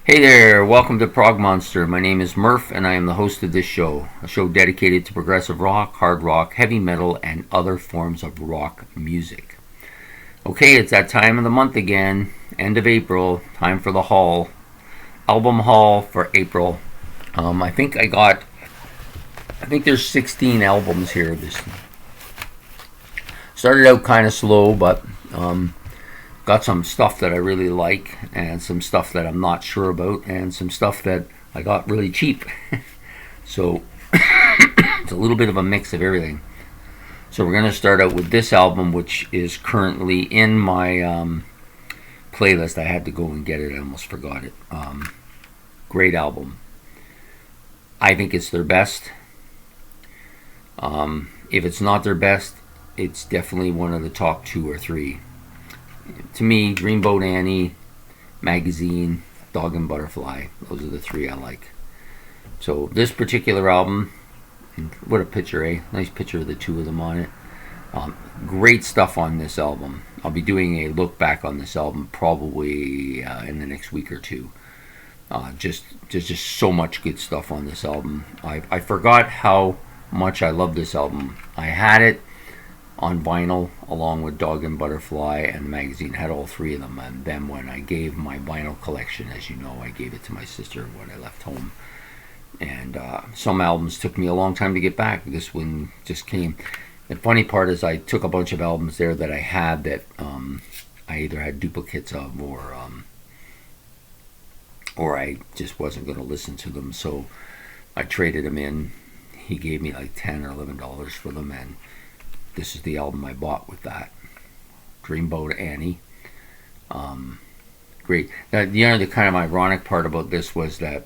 Hey there, welcome to Prog Monster. My name is Murph and I am the host of this show, a show dedicated to progressive rock, hard rock, heavy metal, and other forms of rock music. Okay, it's that time of the month again, end of April, time for the haul, album haul for April. I think there's 16 albums here. This started out kind of slow, but got some stuff that I really like and some stuff that I'm not sure about and some stuff that I got really cheap. So it's a little bit of a mix of everything. So we're going to start out with this album, which is currently in my playlist. I had to go and get it. I almost forgot it. Great album. I think it's their best. If it's not their best, it's definitely one of the top 2 or 3. To me, Dreamboat Annie, Magazine, Dog and Butterfly, those are the 3 I like. So this particular album, what a picture, eh? Nice picture of the 2 of them on it. Great stuff on this album. I'll be doing a look back on this album probably in the next week or 2. There's just so much good stuff on this album. I forgot how much I love this album. I had it on vinyl along with Dog and Butterfly, and the magazine had all 3 of them. And then when I gave my vinyl collection, as you know, I gave it to my sister when I left home. And some albums took me a long time to get back. This one just came. The funny part is I took a bunch of albums there that I had that I either had duplicates of or I just wasn't going to listen to them. So I traded them in. He gave me like $10 or $11 for them, and this is the album I bought with that. Dreamboat Annie. Great. Now, the kind of ironic part about this was that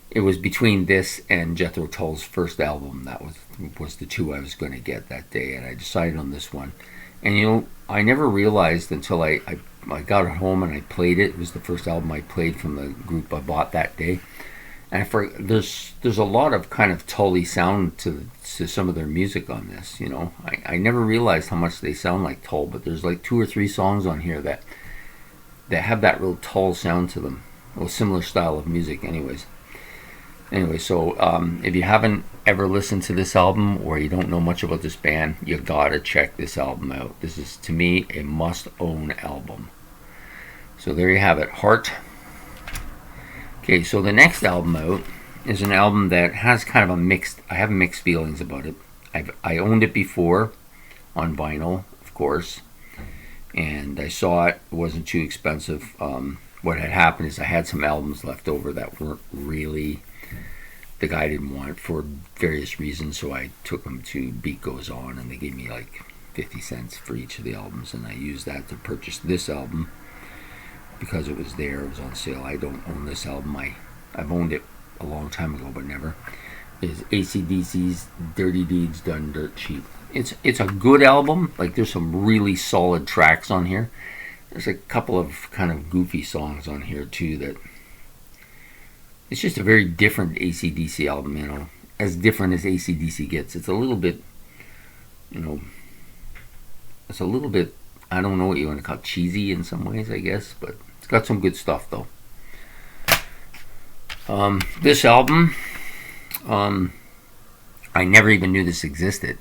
it was between this and Jethro Tull's first album. That was the 2 I was going to get that day, and I decided on this one. And I never realized until I got it home and I played it. It was the first album I played from the group I bought that day. And there's a lot of kind of Tully sound to some of their music on this. I never realized how much they sound like Tull, but there's like 2 or 3 songs on here that have that real Tull sound to them. A similar style of music, anyways. So if you haven't ever listened to this album or you don't know much about this band, you gotta check this album out. This is, to me, a must-own album. So there you have it, Heart. Okay, so the next album out is an album that has kind of I have mixed feelings about it. I owned it before on vinyl, of course, and I saw it. It wasn't too expensive. What had happened is I had some albums left over that weren't really, the guy didn't want for various reasons, so I took them to Beat Goes On, and they gave me like 50 cents for each of the albums, and I used that to purchase this album. Because it was there, it was on sale. I don't own this album. I've owned it a long time ago, but never. Is AC/DC's Dirty Deeds Done Dirt Cheap. It's a good album. Like, there's some really solid tracks on here. There's a couple of kind of goofy songs on here too that it's just a very different AC/DC album. As different as AC/DC gets. It's a little bit, it's a little bit, I don't know what you want to call it, cheesy in some ways, I guess, but it's got some good stuff, though. This album, I never even knew this existed.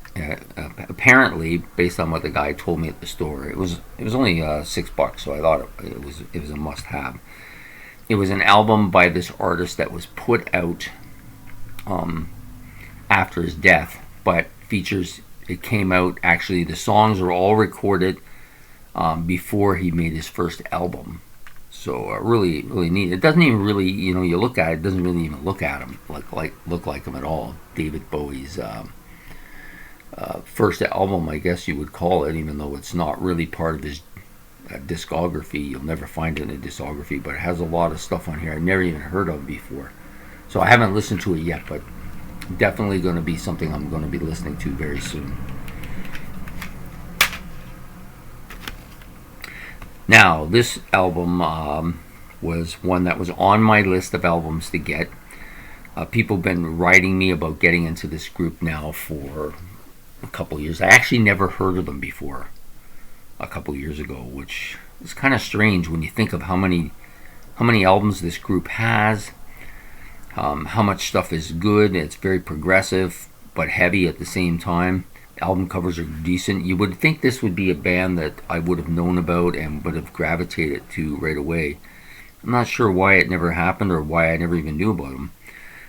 Apparently, based on what the guy told me at the store, it was only $6, so I thought it was a must-have. It was an album by this artist that was put out after his death, but it came out, actually, the songs are all recorded before he made his first album. So really, really neat. It doesn't even really, you look at it, doesn't really even look at him look like him at all. David Bowie's first album, I guess you would call it, even though it's not really part of his discography. You'll never find it in a discography, but it has a lot of stuff on here I've never even heard of before. So I haven't listened to it yet, but definitely going to be something I'm going to be listening to very soon. Now, this album was one that was on my list of albums to get. People have been writing me about getting into this group now for a couple years. I actually never heard of them before a couple years ago, which is kind of strange when you think of how many how many albums this group has, how much stuff is good. It's very progressive but heavy at the same time. Album covers are decent. You would think this would be a band that I would have known about and would have gravitated to right away. I'm not sure why it never happened or why I never even knew about them.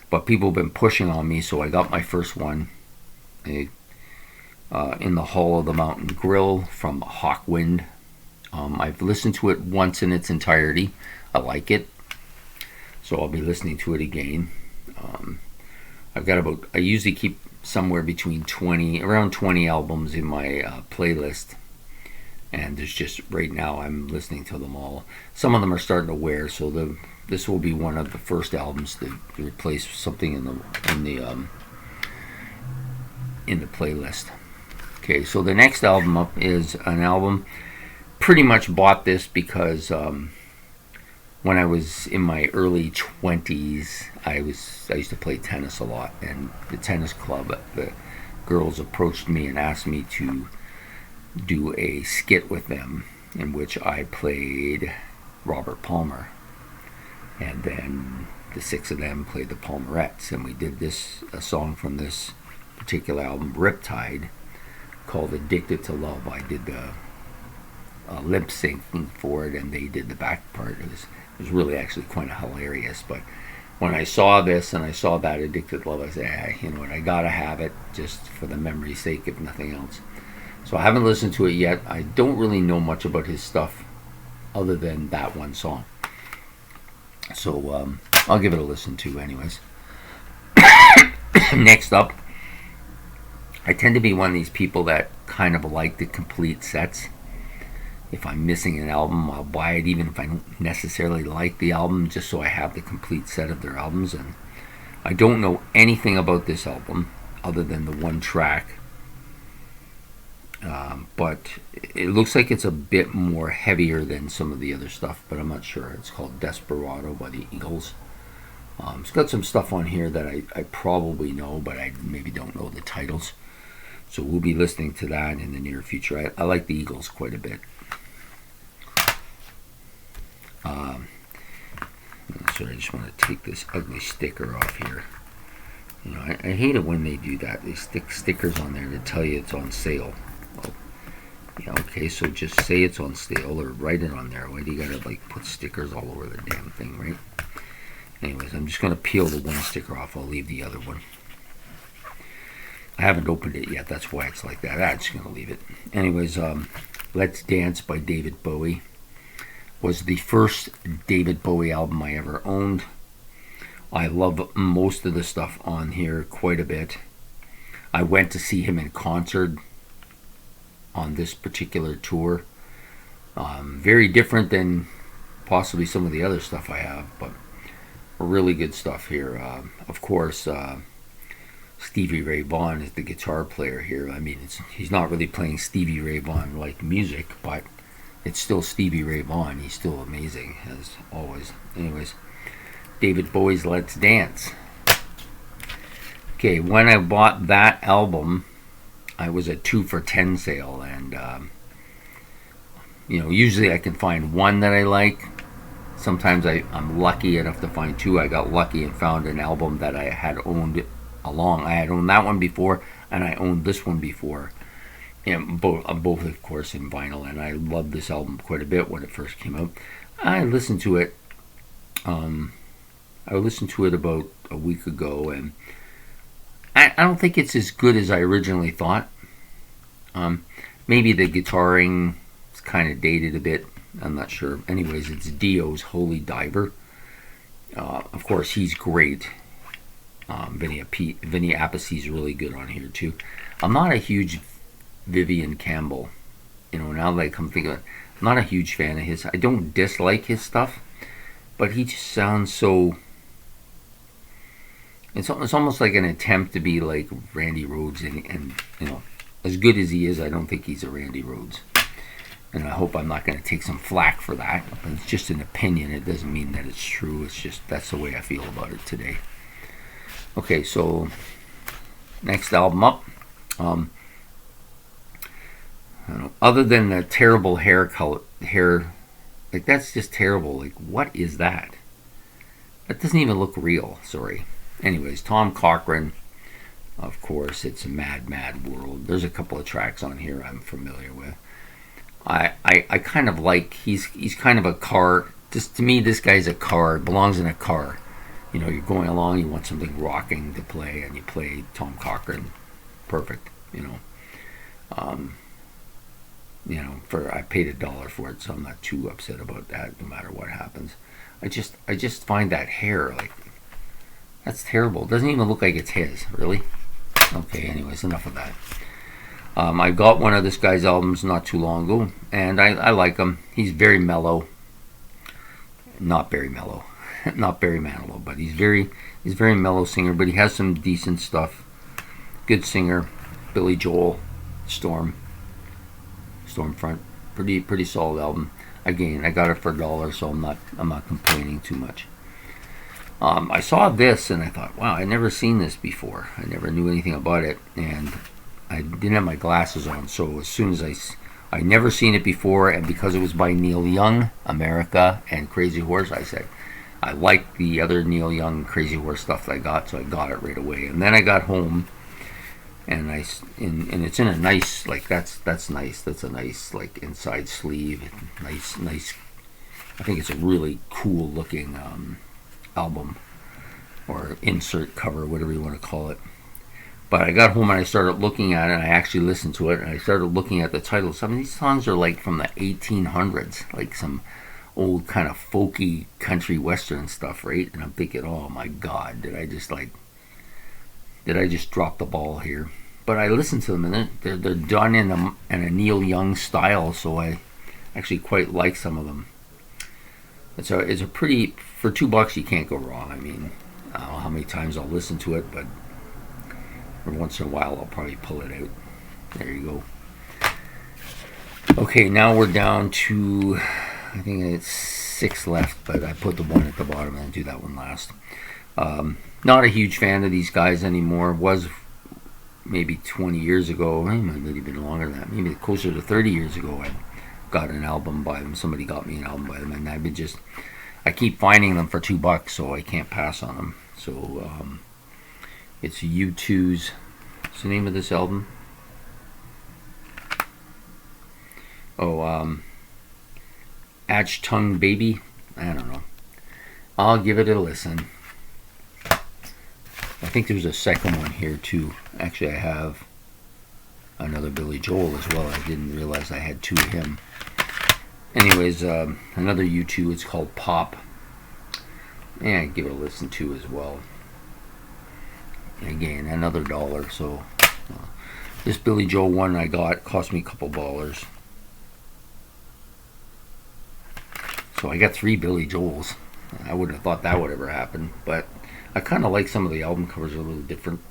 But people have been pushing on me, so I got my first one in the Hall of the Mountain Grill from Hawkwind. I've listened to it once in its entirety. I like it, so I'll be listening to it again. I usually keep somewhere between around 20 albums in my playlist, and there's just, right now I'm listening to them all. Some of them are starting to wear, so this will be one of the first albums to replace something in the playlist. Okay, so the next album up is an album. Pretty much bought this because when I was in my early 20s, I used to play tennis a lot, and the tennis club, the girls approached me and asked me to do a skit with them in which I played Robert Palmer, and then the six of them played the Palmerettes, and we did a song from this particular album, Riptide, called Addicted to Love. I did the lip syncing for it, and they did the back part. It was really actually quite hilarious. But when I saw this and I saw that Addicted to Love, I said, you know what, I gotta have it just for the memory's sake, if nothing else. So I haven't listened to it yet. I don't really know much about his stuff other than that one song. So I'll give it a listen to anyways. Next up, I tend to be one of these people that kind of like the complete sets. If I'm missing an album, I'll buy it even if I don't necessarily like the album, just so I have the complete set of their albums. And I don't know anything about this album other than the one track. But it looks like it's a bit more heavier than some of the other stuff, but I'm not sure. It's called Desperado by the Eagles. It's got some stuff on here that I probably know, but I maybe don't know the titles. So we'll be listening to that in the near future. I like the Eagles quite a bit. Sorry, I just want to take this ugly sticker off here. You know, I hate it when they do that. They stick stickers on there to tell you it's on sale. Well, yeah, okay, so just say it's on sale or write it on there. Why do you gotta put stickers all over the damn thing, right? Anyways, I'm just gonna peel the one sticker off. I'll leave the other one. I haven't opened it yet. That's why it's like that. I'm just gonna leave it. Anyways, Let's Dance by David Bowie was the first David Bowie album I ever owned. I love most of the stuff on here quite a bit. I went to see him in concert on this particular tour. Very different than possibly some of the other stuff I have, but really good stuff here. Of course, Stevie Ray Vaughan is the guitar player here. I mean, he's not really playing Stevie Ray Vaughan like music, but it's still Stevie Ray Vaughan. He's still amazing, as always. Anyways, David Bowie's Let's Dance. Okay, when I bought that album, I was a 2 for $10 sale, and usually I can find one that I like. Sometimes I'm lucky enough to find two. I got lucky and found an album that I had owned I had owned that one before, and I owned this one before. And both of course in vinyl, and I loved this album quite a bit when it first came out. I listened to it. I listened to it about a week ago, and I don't think it's as good as I originally thought. Maybe the guitaring is kind of dated a bit. I'm not sure. Anyways, it's Dio's Holy Diver. Of course, he's great. Vinny Appice is really good on here too. I'm not a huge Vivian Campbell. Now that I come think of it, I'm not a huge fan of his. I don't dislike his stuff, but he just sounds so... It's almost like an attempt to be like Randy Rhoads, and as good as he is, I don't think he's a Randy Rhoads. And I hope I'm not going to take some flack for that. But it's just an opinion. It doesn't mean that it's true. It's just that's the way I feel about it today. Okay, so next album up. Other than the terrible hair Like, that's just terrible. Like, what is that? That doesn't even look real. Sorry. Anyways, Tom Cochrane, of course, it's a mad, mad world. There's a couple of tracks on here I'm familiar with. I kind of like, he's kind of a car. Just to me, this guy's a car. Belongs in a car. You know, you're going along, you want something rocking to play, and you play Tom Cochrane. Perfect. For I paid $1 for it, so I'm not too upset about that. No matter what happens, I just find that hair, like, that's terrible. It doesn't even look like it's his. Really. Okay. Anyways, enough of that. I got one of this guy's albums not too long ago, and I like him. He's very mellow. Not very mellow. Not Barry Manilow, but he's very mellow singer, but he has some decent stuff. Good singer. Billy Joel, Stormfront, pretty solid album. Again, I got it for $1, so I'm not complaining too much. I saw this and I thought, wow, I'd never seen this before. I never knew anything about it, and I didn't have my glasses on, so as soon as I never seen it before, and because it was by Neil Young, America, and Crazy Horse, I said, I like the other Neil Young Crazy Horse stuff that I got, so I got it right away. And then I got home, and it's in a nice, like, that's nice. That's a nice, like, inside sleeve, nice. I think it's a really cool looking album, or insert cover, whatever you want to call it. But I got home and I started looking at it, and I actually listened to it, and I started looking at the titles. Some of these songs are like from the 1800s, like some old kind of folky country western stuff, right? And I'm thinking, oh my God, did I just drop the ball here? But I listened to them, and they're done in a Neil Young style, so I actually quite like some of them. It's a pretty, for $2 you can't go wrong. I mean, I don't know how many times I'll listen to it, but every once in a while I'll probably pull it out. There you go. Okay, now we're down to, I think it's 6 left, but I put the one at the bottom and do that one last. Not a huge fan of these guys anymore. Was maybe 20 years ago, maybe been longer than that, maybe closer to 30 years ago, I got an album by them. Somebody got me an album by them, and I keep finding them for $2, so I can't pass on them. So it's U2's, what's the name of this album? Tongue Baby. I don't know. I'll give it a listen. I think there's a second one here too. Actually, I have another Billy Joel as well. I didn't realize I had 2 of him. Anyways, another U2. It's called Pop. Yeah, give it a listen to as well. Again, another $1. So this Billy Joel one I got cost me a couple dollars. So I got 3 Billy Joels. I wouldn't have thought that would ever happen, but I kind of like some of the album covers are a little different.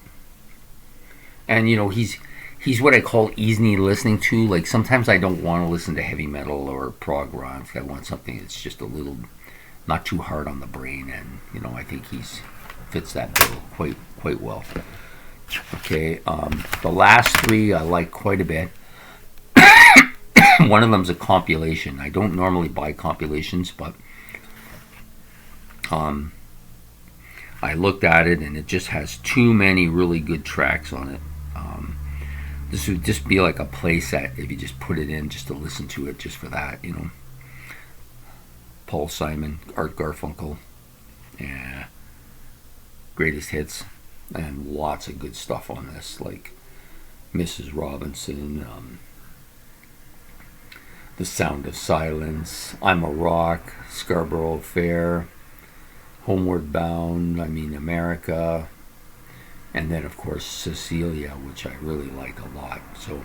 And he's what I call easy listening to. Like, sometimes I don't want to listen to heavy metal or prog rock. I want something that's just a little not too hard on the brain, and I think he's fits that bill quite well. Okay, the last 3 I like quite a bit. One of them's a compilation. I don't normally buy compilations, but I looked at it, and it just has too many really good tracks on it. This would just be like a play set if you just put it in just to listen to it, just for that, Paul Simon, Art Garfunkel, yeah, greatest hits, and lots of good stuff on this, like Mrs. Robinson, The Sound of Silence, I'm a Rock, Scarborough Fair, Homeward Bound, America, and then of course Cecilia, which I really like a lot. So,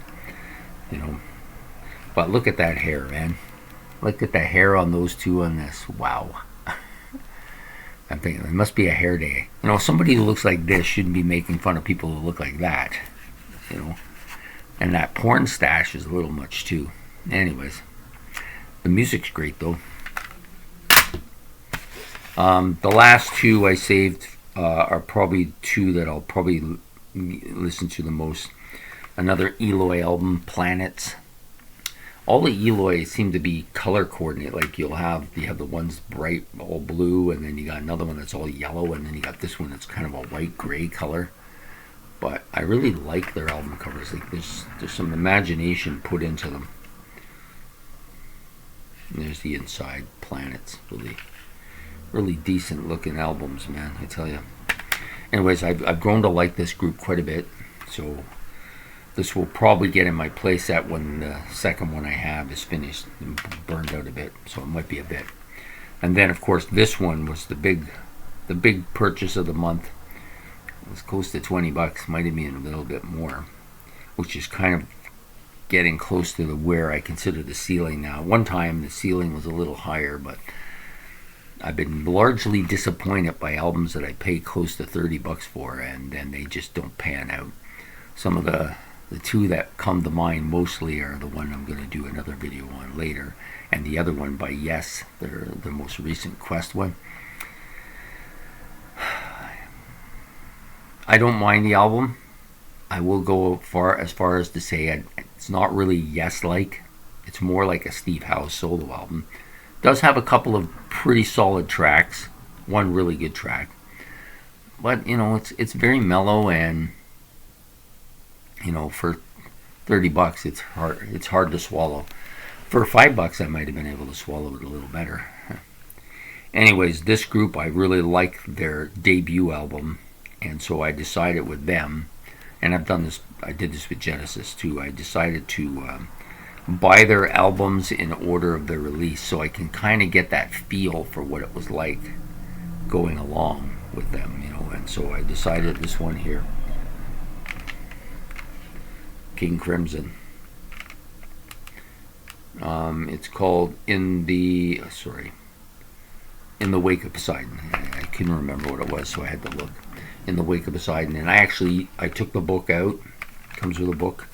but look at that hair, man. Look at the hair on those 2 on this. Wow. I'm thinking it must be a hair day. Somebody who looks like this shouldn't be making fun of people who look like that. And that porn stash is a little much too. Anyways, the music's great though. The last 2 I saved are probably 2 that I'll probably listen to the most. Another Eloy album, Planets. all the Eloy seem to be color coordinated. Like you have the ones bright all blue, and then you got another one that's all yellow, and then you got this one that's kind of a white gray color. But I really like their album covers. Like there's some imagination put into them. And there's the Inside Planets. Really decent looking albums, man, I tell you. Anyways, I've grown to like this group quite a bit. So this will probably get in my playset when the second one I have is finished and burned out a bit. So it might be a bit. And then, of course, this one was the big purchase of the month. It was close to $20, might have been a little bit more, which is kind of getting close to where I consider the ceiling now. One time the ceiling was a little higher, but I've been largely disappointed by albums that I pay close to $30 for, and then they just don't pan out. Some of the two that come to mind mostly are the one I'm going to do another video on later, and the other one by Yes, the most recent Quest one. I don't mind the album. I will go as far as to say it's not really Yes-like. It's more like a Steve Howe solo album. It does have a couple of pretty solid tracks. One really good track. But, it's very mellow, and, for $30, it's hard to swallow. For $5, I might have been able to swallow it a little better. Anyways, this group, I really like their debut album, and so I decided with them, and I did this with Genesis too, I decided to buy their albums in order of their release so I can kind of get that feel for what it was like going along with them, and so I decided this one here, King Crimson. It's called In the Wake of Poseidon. I couldn't remember what it was, so I had to look. In the Wake of Poseidon. And I took the book out. It comes with a book.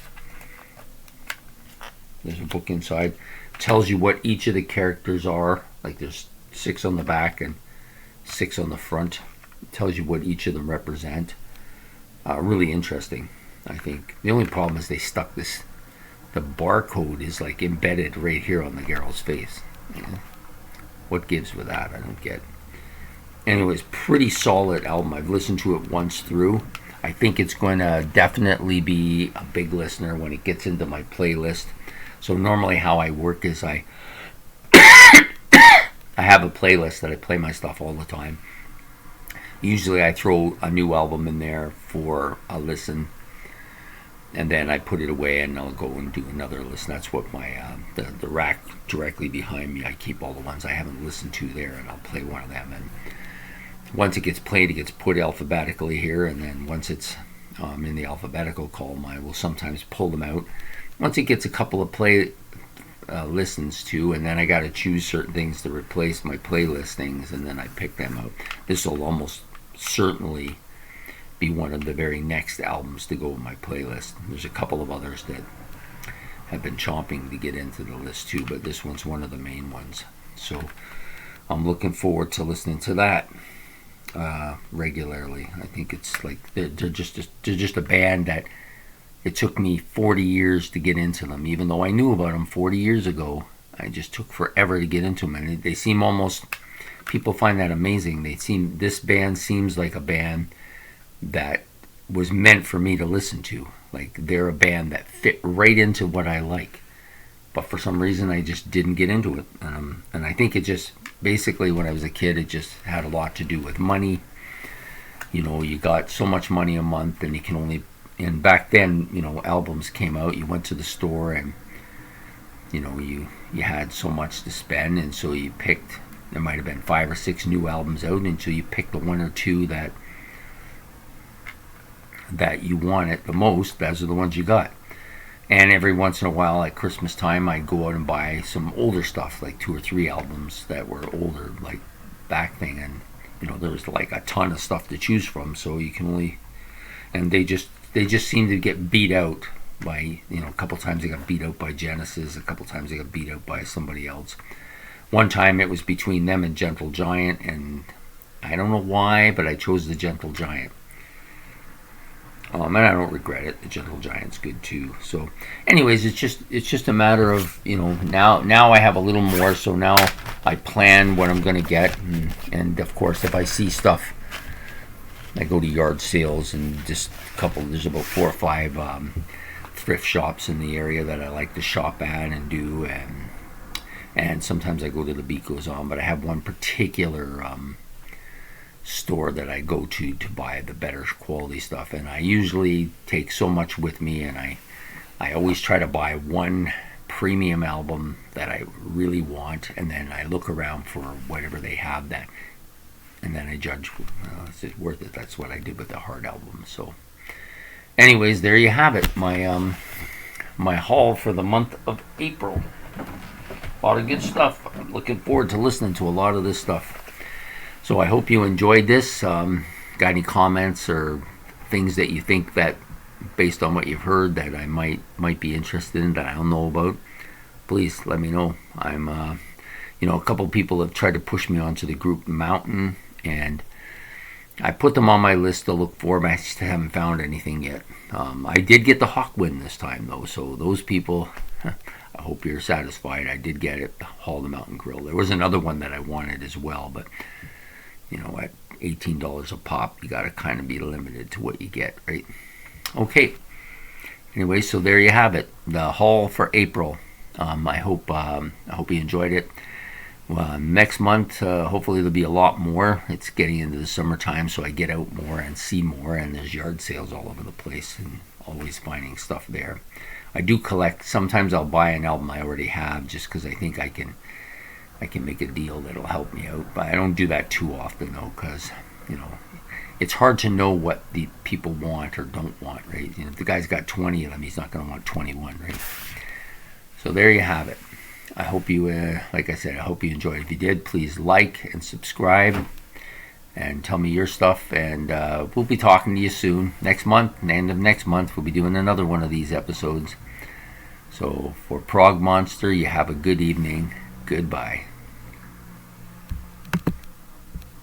There's a book inside. It tells you what each of the characters are. Like there's 6 on the back and 6 on the front. It tells you what each of them represent. Really interesting, I think. The only problem is they stuck this. The barcode is like embedded right here on the girl's face. What gives with that? I don't get. Anyways, pretty solid album. I've listened to it once through. I think it's going to definitely be a big listener when it gets into my playlist. So normally how I work is I have a playlist that I play my stuff all the time. Usually I throw a new album in there for a listen, and then I put it away and I'll go and do another listen. That's what my the rack directly behind me, I keep all the ones I haven't listened to there, and I'll play one of them. And once it gets played, it gets put alphabetically here, and then once it's in the alphabetical column, I will sometimes pull them out. Once it gets a couple of listens to, and then I got to choose certain things to replace my playlist things, and then I pick them out. This will almost certainly be one of the very next albums to go in my playlist. There's a couple of others that have been chomping to get into the list too, but this one's one of the main ones. So I'm looking forward to listening to that regularly. I think it's like they're just a band that it took me 40 years to get into them. Even though I knew about them 40 years ago, I just took forever to get into them, and they seem almost. People find that amazing. This band seems like a band that was meant for me to listen to. Like they're a band that fit right into what I like, but for some reason I just didn't get into it. And I think it just basically when I was a kid, it just had a lot to do with money. You got so much money a month, and you can only. And back then, albums came out. You went to the store, and you had so much to spend, and so you picked. There might have been 5 or 6 new albums out, and so you picked the 1 or 2 that you wanted the most. Those are the ones you got. And every once in a while at Christmas time I'd go out and buy some older stuff, like 2 or 3 albums that were older, like back thing, and there was like a ton of stuff to choose from, so you can only. And they just seem to get beat out by, a couple times they got beat out by Genesis, a couple times they got beat out by somebody else. One time it was between them and Gentle Giant, and I don't know why, but I chose the Gentle Giant. And I don't regret it. The Gentle Giant's good too. So, anyways, it's just a matter of, now I have a little more. So now I plan what I'm going to get, and of course, if I see stuff, I go to yard sales and just a couple. There's about 4 or 5 thrift shops in the area that I like to shop at and do, and sometimes I go to the Beat Goes On. But I have one particular store that I go to buy the better quality stuff, and I usually take so much with me, and I always try to buy one premium album that I really want, and then I look around for whatever they have that, and then I judge, is it worth it? That's what I did with the hard album. So anyways, there you have it, my haul for the month of April. A lot of good stuff. I'm looking forward to listening to a lot of this stuff. So I hope you enjoyed this. Got any comments or things that you think that, based on what you've heard, that I might be interested in that I don't know about? Please let me know. I'm, a couple of people have tried to push me onto the group Mountain, and I put them on my list to look for, but I just haven't found anything yet. I did get the Hawkwind this time though, so those people, I hope you're satisfied. I did get it, the Hall the Mountain Grill. There was another one that I wanted as well, but at $18 a pop, you got to kind of be limited to what you get, right? Okay. Anyway, so there you have it, the haul for April. I hope you enjoyed it. Next month, hopefully there'll be a lot more. It's getting into the summertime, so I get out more and see more, and there's yard sales all over the place, and always finding stuff there. I do collect. Sometimes I'll buy an album I already have just because I think I can make a deal that'll help me out. But I don't do that too often though, because it's hard to know what the people want or don't want, right? If the guy's got 20 of them, he's not going to want 21, right? So there you have it. I hope you, like I said, I hope you enjoyed. If you did, please like and subscribe and tell me your stuff. And we'll be talking to you soon. Next month, the end of next month, we'll be doing another one of these episodes. So for Prog Monster, you have a good evening. Goodbye.